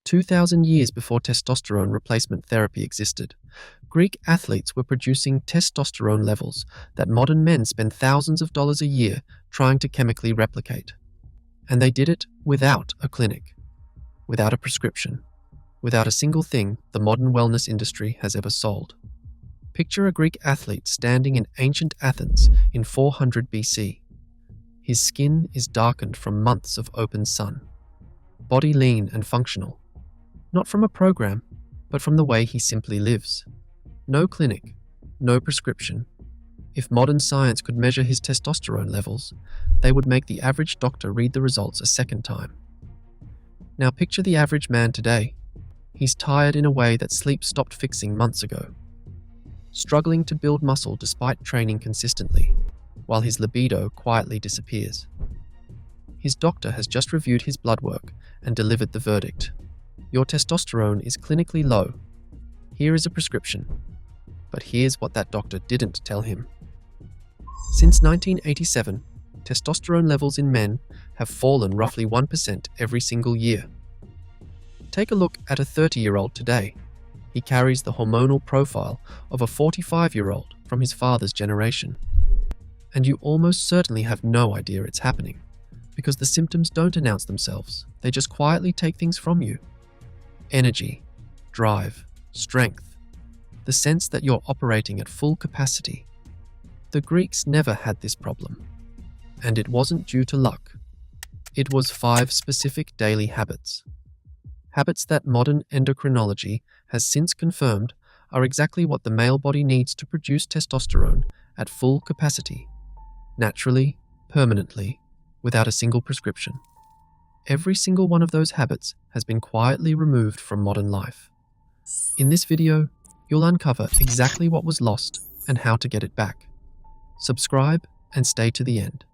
2,000 years before testosterone replacement therapy existed, Greek athletes were producing testosterone levels that modern men spend thousands of dollars a year trying to chemically replicate. And they did it without a clinic, without a prescription, without a single thing the modern wellness industry has ever sold. Picture a Greek athlete standing in ancient Athens in 400 BC. His skin is darkened from months of open sun, body lean and functional, not from a program, but from the way he simply lives. No clinic, no prescription. If modern science could measure his testosterone levels, they would make the average doctor read the results a second time. Now picture the average man today. He's tired in a way that sleep stopped fixing months ago, struggling to build muscle despite training consistently, while his libido quietly disappears. His doctor has just reviewed his blood work and delivered the verdict. Your testosterone is clinically low. Here is a prescription. But here's what that doctor didn't tell him. Since 1987, testosterone levels in men have fallen roughly 1% every single year. Take a look at a 30-year-old today. He carries the hormonal profile of a 45-year-old from his father's generation. And you almost certainly have no idea it's happening, because the symptoms don't announce themselves. They just quietly take things from you. Energy, drive, strength, the sense that you're operating at full capacity. The Greeks never had this problem. And it wasn't due to luck. It was 5 specific daily habits. Habits that modern endocrinology has since confirmed are exactly what the male body needs to produce testosterone at full capacity, naturally, permanently, without a single prescription. Every single one of those habits has been quietly removed from modern life. In this video, you'll uncover exactly what was lost and how to get it back. Subscribe and stay to the end,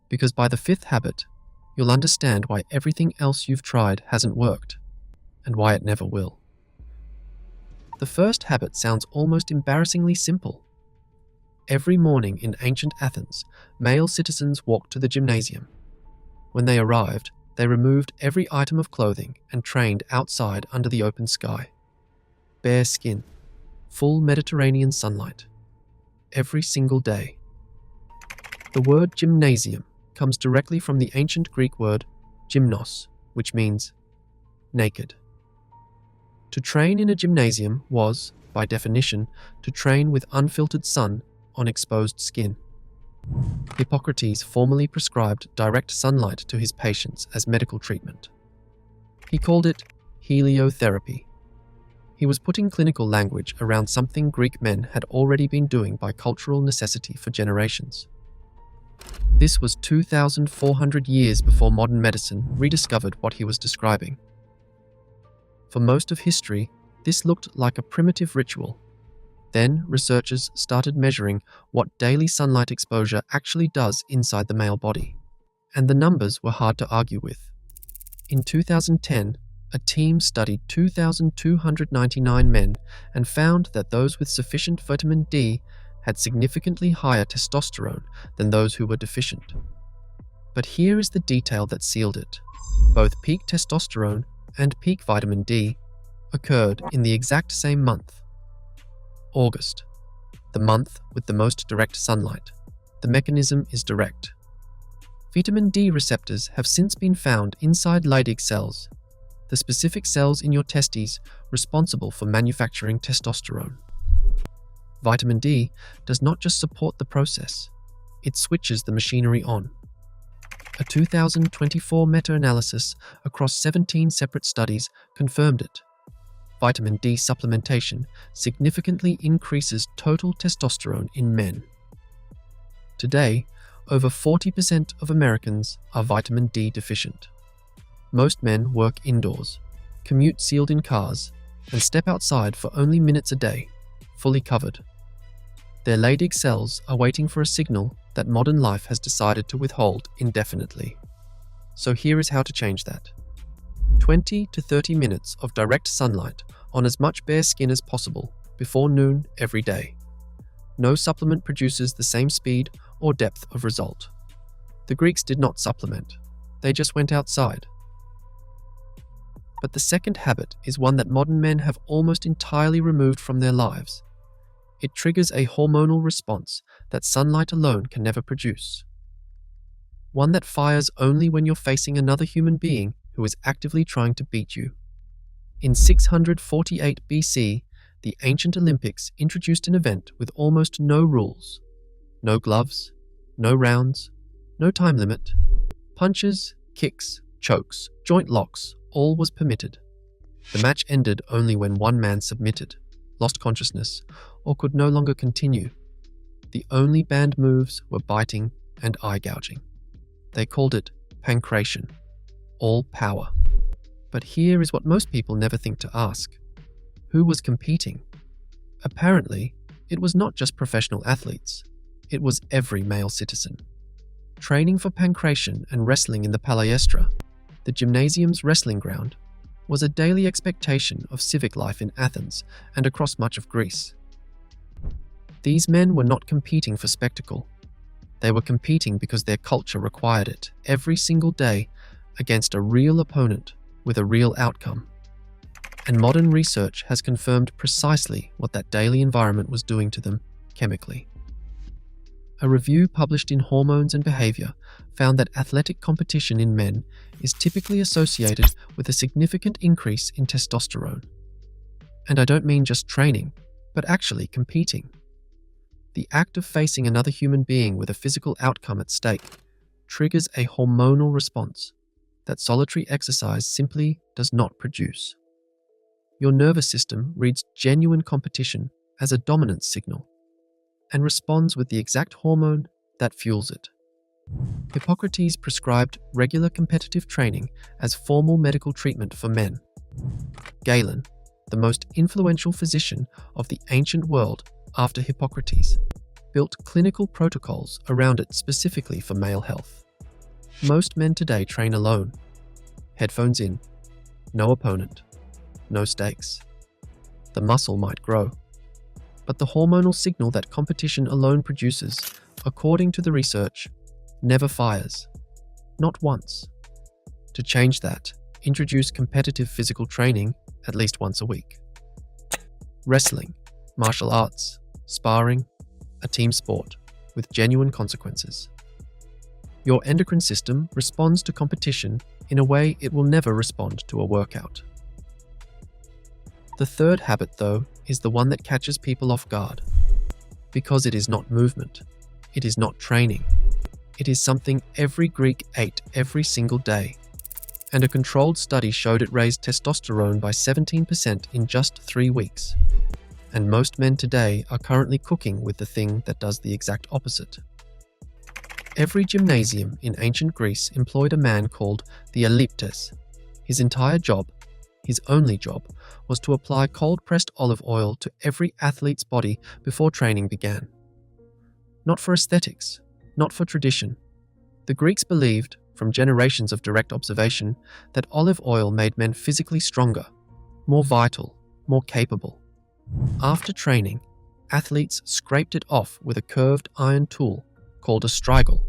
because by the 5th habit, you'll understand why everything else you've tried hasn't worked, and why it never will. The first habit sounds almost embarrassingly simple. Every morning in ancient Athens, male citizens walked to the gymnasium. When they arrived, they removed every item of clothing and trained outside under the open sky. Bare skin, full Mediterranean sunlight, every single day. The word gymnasium comes directly from the ancient Greek word gymnos, which means naked. To train in a gymnasium was, by definition, to train with unfiltered sun on exposed skin. Hippocrates formally prescribed direct sunlight to his patients as medical treatment. He called it heliotherapy. He was putting clinical language around something Greek men had already been doing by cultural necessity for generations. This was 2,400 years before modern medicine rediscovered what he was describing. For most of history, this looked like a primitive ritual. Then, researchers started measuring what daily sunlight exposure actually does inside the male body, and the numbers were hard to argue with. In 2010, a team studied 2,299 men and found that those with sufficient vitamin D had significantly higher testosterone than those who were deficient. But here is the detail that sealed it. Both peak testosterone and peak vitamin D occurred in the exact same month. August, the month with the most direct sunlight. The mechanism is direct. Vitamin D receptors have since been found inside Leydig cells, the specific cells in your testes responsible for manufacturing testosterone. Vitamin D does not just support the process, it switches the machinery on. A 2024 meta-analysis across 17 separate studies confirmed it. Vitamin D supplementation significantly increases total testosterone in men. Today, over 40% of Americans are vitamin D deficient. Most men work indoors, commute sealed in cars, and step outside for only minutes a day, fully covered. Their Leydig cells are waiting for a signal that modern life has decided to withhold indefinitely. So here is how to change that. 20 to 30 minutes of direct sunlight on as much bare skin as possible before noon every day. No supplement produces the same speed or depth of result. The Greeks did not supplement. They just went outside. But the second habit is one that modern men have almost entirely removed from their lives. It triggers a hormonal response that sunlight alone can never produce. One that fires only when you're facing another human being who is actively trying to beat you. In 648 BC, the ancient Olympics introduced an event with almost no rules. No gloves, no rounds, no time limit. Punches, kicks, chokes, joint locks, all was permitted. The match ended only when one man submitted, lost consciousness, or could no longer continue. The only banned moves were biting and eye gouging. They called it pancration, all power. But here is what most people never think to ask. Who was competing? Apparently, it was not just professional athletes. It was every male citizen. Training for pancration and wrestling in the Palestra, the gymnasium's wrestling ground, was a daily expectation of civic life in Athens and across much of Greece. These men were not competing for spectacle. They were competing because their culture required it every single day against a real opponent with a real outcome. And modern research has confirmed precisely what that daily environment was doing to them chemically. A review published in Hormones and Behavior found that athletic competition in men is typically associated with a significant increase in testosterone. And I don't mean just training, but actually competing. The act of facing another human being with a physical outcome at stake triggers a hormonal response that solitary exercise simply does not produce. Your nervous system reads genuine competition as a dominance signal and responds with the exact hormone that fuels it. Hippocrates prescribed regular competitive training as formal medical treatment for men. Galen, the most influential physician of the ancient world after Hippocrates, built clinical protocols around it specifically for male health. Most men today train alone, headphones in, no opponent, no stakes. The muscle might grow, but the hormonal signal that competition alone produces, according to the research, never fires. Not once. To change that, introduce competitive physical training at least once a week. Wrestling, martial arts, sparring, a team sport with genuine consequences. Your endocrine system responds to competition in a way it will never respond to a workout. The third habit, though, is the one that catches people off guard. Because it is not movement, it is not training. It is something every Greek ate every single day. And a controlled study showed it raised testosterone by 17% in just 3 weeks. And most men today are currently cooking with the thing that does the exact opposite. Every gymnasium in ancient Greece employed a man called the Elliptes. His entire job, his only job, was to apply cold-pressed olive oil to every athlete's body before training began. Not for aesthetics, not for tradition. The Greeks believed, from generations of direct observation, that olive oil made men physically stronger, more vital, more capable. After training, athletes scraped it off with a curved iron tool called a strigil,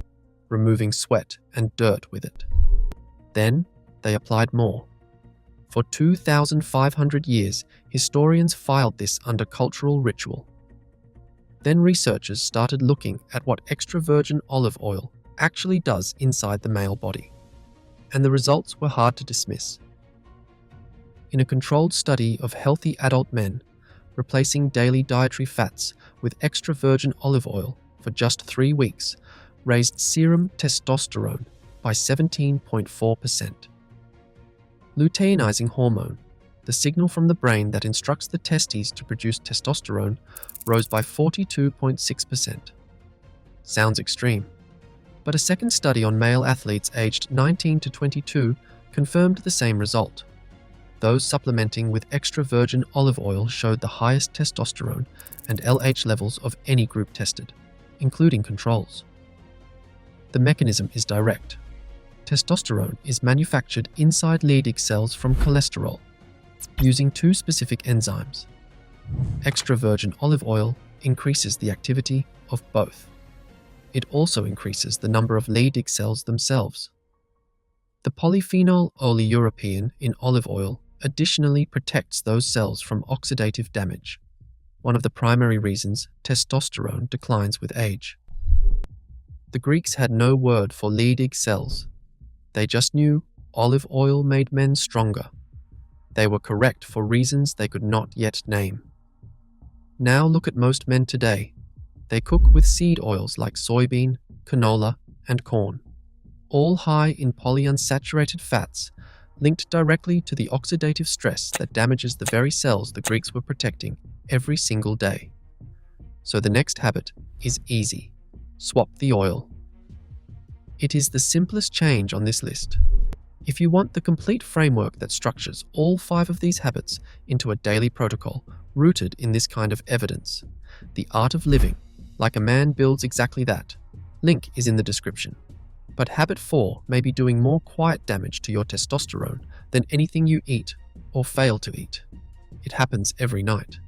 removing sweat and dirt with it. Then they applied more. For 2,500 years, historians filed this under cultural ritual. Then researchers started looking at what extra virgin olive oil actually does inside the male body, and the results were hard to dismiss. In a controlled study of healthy adult men, replacing daily dietary fats with extra virgin olive oil for just 3 weeks raised serum testosterone by 17.4%. Luteinizing hormone, the signal from the brain that instructs the testes to produce testosterone, rose by 42.6%. Sounds extreme, but a second study on male athletes aged 19 to 22 confirmed the same result. Those supplementing with extra virgin olive oil showed the highest testosterone and LH levels of any group tested, including controls. The mechanism is direct. Testosterone is manufactured inside Leydig cells from cholesterol, using 2 specific enzymes. Extra virgin olive oil increases the activity of both. It also increases the number of Leydig cells themselves. The polyphenol oleuropein in olive oil additionally protects those cells from oxidative damage, one of the primary reasons testosterone declines with age. The Greeks had no word for Leydig cells. They just knew olive oil made men stronger. They were correct for reasons they could not yet name. Now look at most men today. They cook with seed oils like soybean, canola, and corn, all high in polyunsaturated fats, linked directly to the oxidative stress that damages the very cells the Greeks were protecting every single day. So the next habit is easy. Swap the oil. It is the simplest change on this list. If you want the complete framework that structures all 5 of these habits into a daily protocol rooted in this kind of evidence, the art of living, like a man builds exactly that. Link is in the description. But habit 4 may be doing more quiet damage to your testosterone than anything you eat or fail to eat. It happens every night.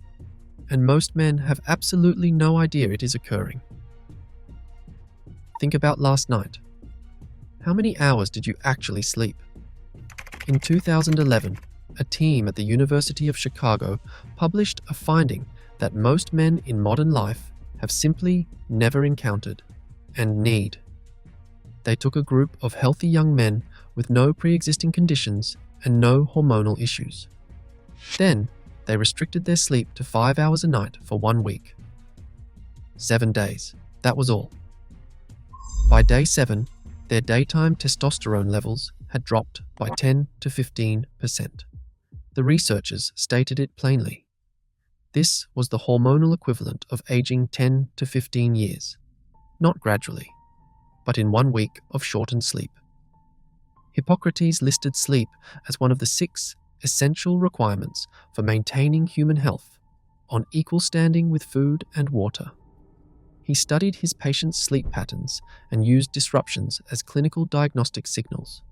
And most men have absolutely no idea it is occurring. Think about last night. How many hours did you actually sleep? In 2011, a team at the University of Chicago published a finding that most men in modern life have simply never encountered and need. They took a group of healthy young men with no pre-existing conditions and no hormonal issues. Then, they restricted their sleep to 5 hours a night for 1 week. 7 days, that was all. By day 7, their daytime testosterone levels had dropped by 10 to 15%. The researchers stated it plainly. This was the hormonal equivalent of aging 10 to 15 years, not gradually, but in 1 week of shortened sleep. Hippocrates listed sleep as one of the 6 essential requirements for maintaining human health, on equal standing with food and water. He studied his patients' sleep patterns and used disruptions as clinical diagnostic signals.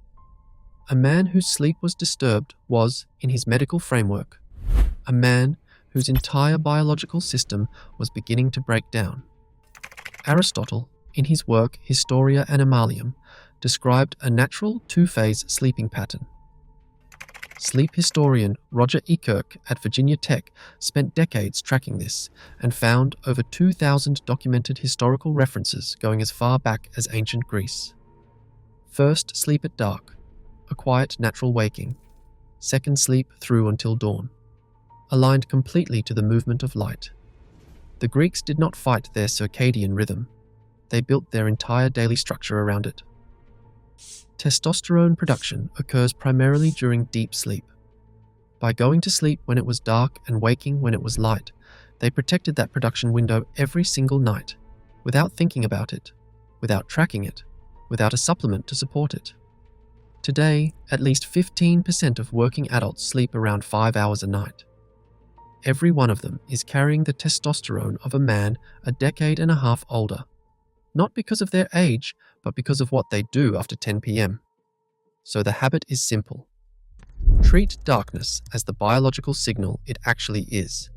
A man whose sleep was disturbed was, in his medical framework, a man whose entire biological system was beginning to break down. Aristotle, in his work Historia Animalium, described a natural 2-phase sleeping pattern. Sleep historian Roger Ekirk at Virginia Tech spent decades tracking this and found over 2,000 documented historical references going as far back as ancient Greece. First, sleep at dark, a quiet natural waking. Second, sleep through until dawn, aligned completely to the movement of light. The Greeks did not fight their circadian rhythm. They built their entire daily structure around it. Testosterone production occurs primarily during deep sleep. By going to sleep when it was dark and waking when it was light, they protected that production window every single night, without thinking about it, without tracking it, without a supplement to support it. Today, at least 15% of working adults sleep around 5 hours a night. Every one of them is carrying the testosterone of a man a decade and a half older, not because of their age, but because of what they do after 10 p.m. So the habit is simple. Treat darkness as the biological signal it actually is.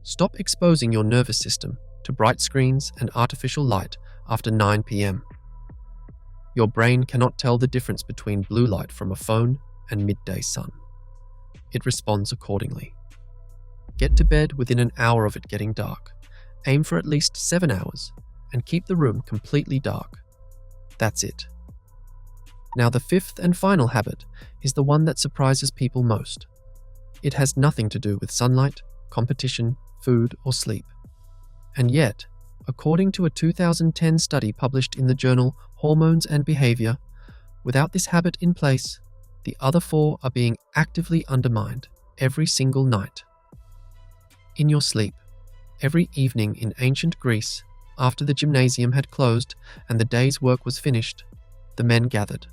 Stop exposing your nervous system to bright screens and artificial light after 9 p.m. Your brain cannot tell the difference between blue light from a phone and midday sun. It responds accordingly. Get to bed within an hour of it getting dark. Aim for at least 7 hours and keep the room completely dark. That's it. Now the 5th and final habit is the one that surprises people most. It has nothing to do with sunlight, competition, food, or sleep. And yet, according to a 2010 study published in the journal Hormones and Behavior, without this habit in place, the other 4 are being actively undermined every single night. In your sleep, every evening in ancient Greece, after the gymnasium had closed and the day's work was finished, the men gathered.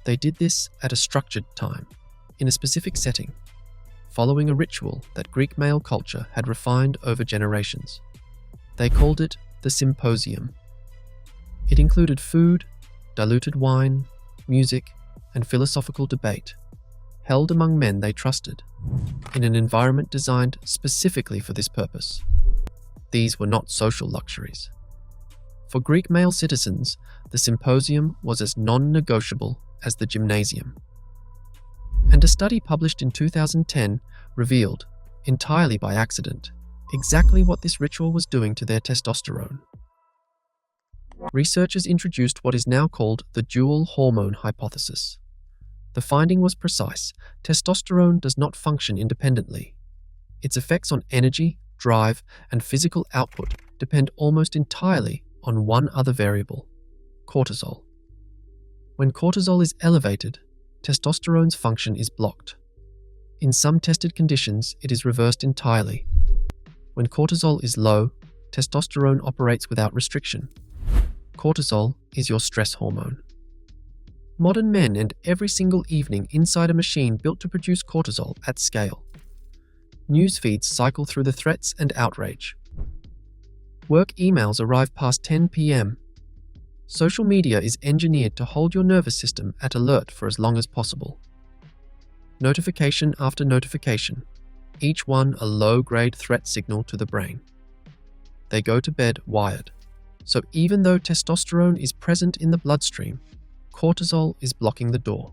They did this at a structured time, in a specific setting, following a ritual that Greek male culture had refined over generations. They called it the symposium. It included food, diluted wine, music, and philosophical debate, held among men they trusted, in an environment designed specifically for this purpose. These were not social luxuries. For Greek male citizens, the symposium was as non-negotiable as the gymnasium. And a study published in 2010 revealed, entirely by accident, exactly what this ritual was doing to their testosterone. Researchers introduced what is now called the dual hormone hypothesis. The finding was precise: testosterone does not function independently. Its effects on energy, drive, and physical output depend almost entirely on one other variable: cortisol. When cortisol is elevated, testosterone's function is blocked. In some tested conditions, it is reversed entirely. When cortisol is low, testosterone operates without restriction. Cortisol is your stress hormone. Modern men end every single evening inside a machine built to produce cortisol at scale. News feeds cycle through the threats and outrage. Work emails arrive past 10 p.m. Social media is engineered to hold your nervous system at alert for as long as possible. Notification after notification, each one a low-grade threat signal to the brain. They go to bed wired. So even though testosterone is present in the bloodstream, cortisol is blocking the door.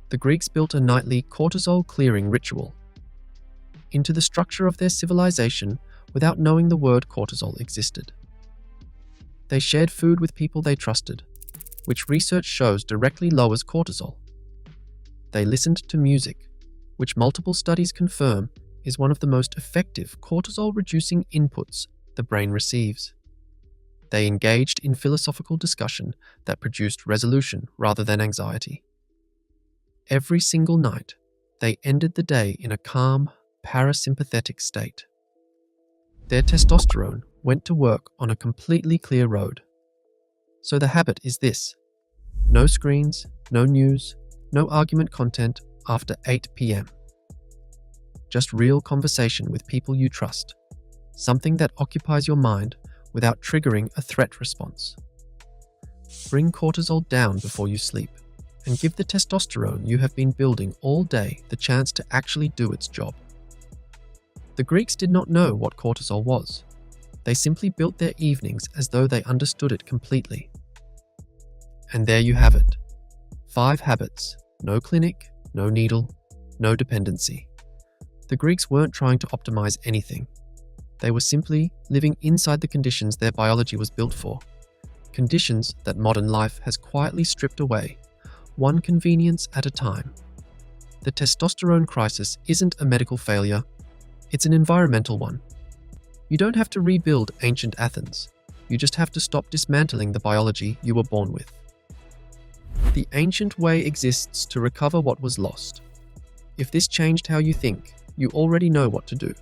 The Greeks built a nightly cortisol-clearing ritual into the structure of their civilization without knowing the word cortisol existed. They shared food with people they trusted, which research shows directly lowers cortisol. They listened to music, which multiple studies confirm is one of the most effective cortisol-reducing inputs the brain receives. They engaged in philosophical discussion that produced resolution rather than anxiety. Every single night, they ended the day in a calm, parasympathetic state. Their testosterone went to work on a completely clear road. So the habit is this: no screens, no news, no argument content after 8 p.m. Just real conversation with people you trust, something that occupies your mind without triggering a threat response. Bring cortisol down before you sleep, and give the testosterone you have been building all day the chance to actually do its job. The Greeks did not know what cortisol was. They simply built their evenings as though they understood it completely. And there you have it. 5 habits, no clinic, no needle, no dependency. The Greeks weren't trying to optimize anything. They were simply living inside the conditions their biology was built for. Conditions that modern life has quietly stripped away, one convenience at a time. The testosterone crisis isn't a medical failure, it's an environmental one. You don't have to rebuild ancient Athens. You just have to stop dismantling the biology you were born with. The ancient way exists to recover what was lost. If this changed how you think, you already know what to do.